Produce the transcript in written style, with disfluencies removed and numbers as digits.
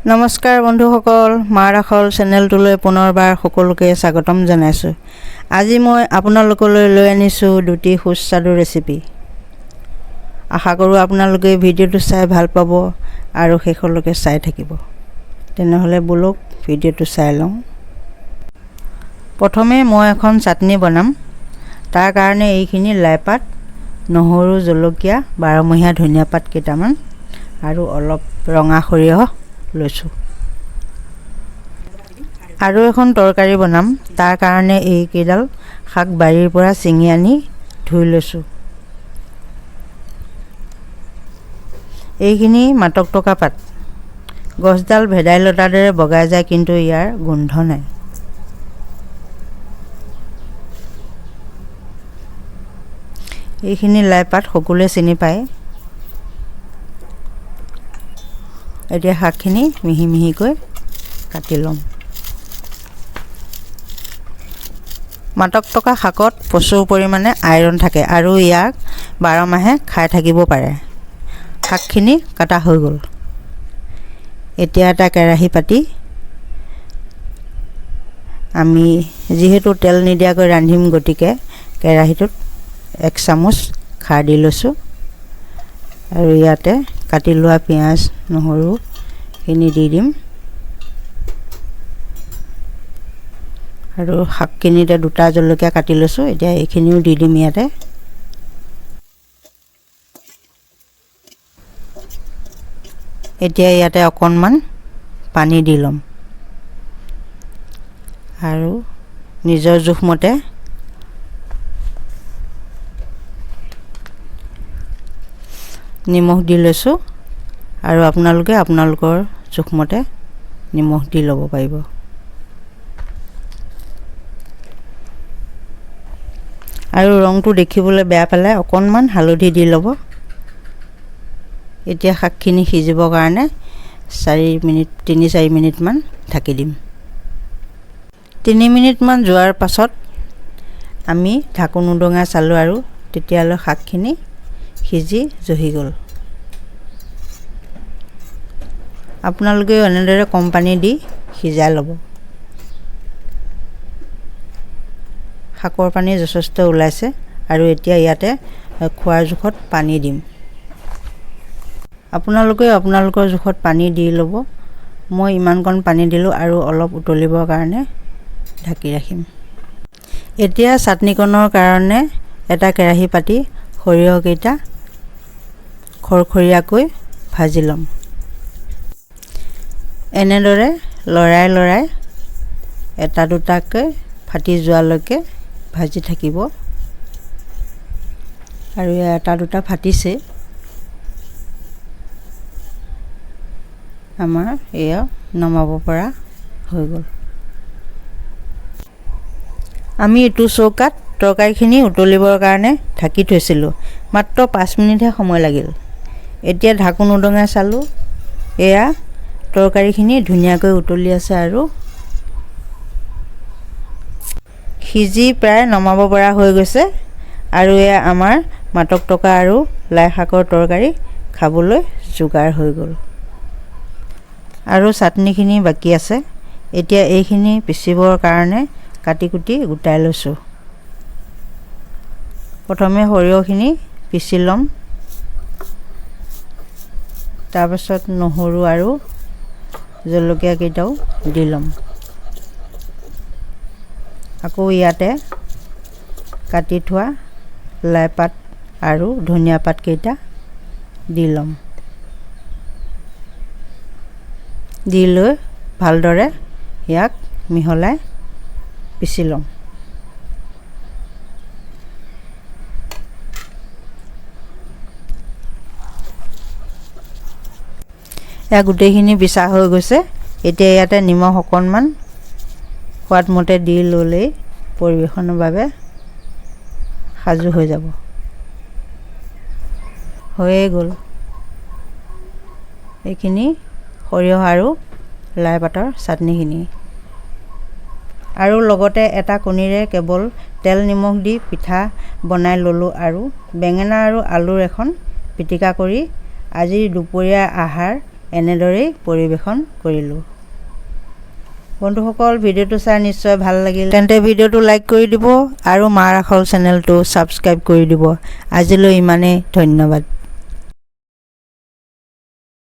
নমস্কাৰ বন্ধুসকল, মাৰ আখল চেনেলটোলৈ পুনৰবাৰ সকলোকে স্বাগতম জনাইছোঁ। আজি মই আপোনালোকলৈ লৈ আনিছোঁ দুটি সুস্বাদু ৰেচিপি। আশা কৰোঁ আপোনালোকে ভিডিঅ'টো চাই ভাল পাব আৰু শেষলৈকে চাই থাকিব। তেনেহ'লে বলক ভিডিঅ'টো চাই লওঁ। প্ৰথমে মই এখন চাটনি বনাম। তাৰ কাৰণে এইখিনি লাইপাত, নহৰু, জলকীয়া, বাৰমহীয়া ধনিয়া পাত কেইটামান আৰু অলপ ৰঙা সৰিয়হ লৈছোঁ। আৰু এখন তৰকাৰী বনাম। তাৰ কাৰণে এইকেইডাল শাক বাৰীৰ পৰা ছিঙি আনি ধুই লৈছোঁ। এইখিনি মাতকটকা পাত। গছডাল ভেদাইলতাৰ দৰে বগাই যায়, কিন্তু ইয়াৰ গোন্ধ নাই। এইখিনি লাইপাত সকলোৱে চিনি পায়। এতিয়া শাকখিনি মিহি মিহিকৈ কাটি ল'ম। মাতকটকা শাকত প্ৰচুৰ পৰিমাণে আইৰণ থাকে আৰু ইয়াক 12 মাহে খাই থাকিব পাৰে। শাকখিনি কাটা হৈ গ'ল। এতিয়া এটা কেৰাহী পাতি আমি যিহেতু তেল নিদিয়াকৈ ৰান্ধিম, গতিকে কেৰাহীটোত 1 চামুচ খাৰ দি লৈছোঁ আৰু ইয়াতে কাটি লোৱা পিঁয়াজ, নহৰুখিনি দি দিম আৰু শাকখিনিতে 2টা জলকীয়া কাটি লৈছোঁ। এতিয়া এইখিনিও দি দিম ইয়াতে। এতিয়া ইয়াতে অকণমান পানী দি ল'ম আৰু নিজৰ জোখমতে নিমখ দি লৈছোঁ আৰু আপোনালোকে আপোনালোকৰ জোখমতে নিমখ দি ল'ব পাৰিব। আৰু ৰংটো দেখিবলৈ বেয়া পালে অকণমান হালধি দি ল'ব। এতিয়া শাকখিনি সিজিবৰ কাৰণে 3-4 মিনিটমান ঢাকি দিম। 3 মিনিটমান যোৱাৰ পাছত আমি ঢাকোন উদঙাই চালোঁ আৰু তেতিয়ালৈ শাকখিনি সিজি জহি গ'ল। আপোনালোকেও এনেদৰে কম পানী দি সিজাই ল'ব। শাকৰ পানী যথেষ্ট ওলাইছে আৰু এতিয়া ইয়াতে খোৱাৰ জোখত পানী দিম। আপোনালোকেও আপোনালোকৰ জোখত পানী দি ল'ব। মই ইমানকণ পানী দিলোঁ আৰু অলপ উতলিবৰ কাৰণে ঢাকি ৰাখিম। এতিয়া চাটনিকণৰ কাৰণে এটা কেৰাহী পাতি সৰিয়হকেইটা খৰখৰীয়াকৈ ভাজি ল'ম। এনেদৰে লৰাই লৰাই এটা দুটাকৈ ফাটি যোৱালৈকে ভাজি থাকিব আৰু এটা দুটা ফাটিছে। আমাৰ এয়া নমাব পৰা হৈ গ'ল। আমি এইটো চৌকাত তৰকাৰীখিনি উতলিবৰ কাৰণে ঢাকি থৈছিলোঁ। মাত্ৰ 5 মিনিটহে সময় লাগিল। এতিয়া ঢাকোন উদঙাই চালোঁ। এয়া তৰকাৰীখিনি ধুনীয়াকৈ উতলি আছে আৰু সিজি প্ৰায় নমাব পৰা হৈ গৈছে। আৰু এয়া আমাৰ মাতকটকা আৰু লাই শাকৰ তৰকাৰী খাবলৈ যোগাৰ হৈ গ'ল। আৰু চাটনিখিনি বাকী আছে। এতিয়া এইখিনি পিচিবৰ কাৰণে কাটি কুটি গোটাই লৈছোঁ। প্ৰথমে সৰিয়হখিনি পিচি ল'ম। তাৰপাছত নহৰু আৰু জলকীয়া কেইটাও দি ল'ম। আকৌ ইয়াতে কাটি থোৱা লাইপাত আৰু ধনিয়া পাত কেইটা দি ল'ম। দি লৈ ভালদৰে ইয়াক মিহলাই পিচি ল'ম। এয়া গোটেইখিনি পিছা হৈ গৈছে। এতিয়া ইয়াতে নিমখ অকণমান সোৱাদমতে দি ল'লেই পৰিৱেশনৰ বাবে সাজু হৈ যাব। হৈয়ে গ'ল। এইখিনি সৰিয়হ আৰু লাই পাতৰ চাটনিখিনি। আৰু লগতে এটা কণীৰে কেৱল তেল নিমখ দি পিঠা বনাই ল'লোঁ আৰু বেঙেনা আৰু আলুৰ এখন পিটিকা কৰি আজিৰ দুপৰীয়াৰ আহাৰ এনেদৰেই পৰিৱেশন কৰিলোঁ। বন্ধুসকল, ভিডিঅ'টো চাই নিশ্চয় ভাল লাগিল। তেন্তে ভিডিঅ'টো লাইক কৰি দিব আৰু মাৰ আখল চেনেলটো ছাবস্ক্ৰাইব কৰি দিব। আজিলৈ ইমানেই, ধন্যবাদ।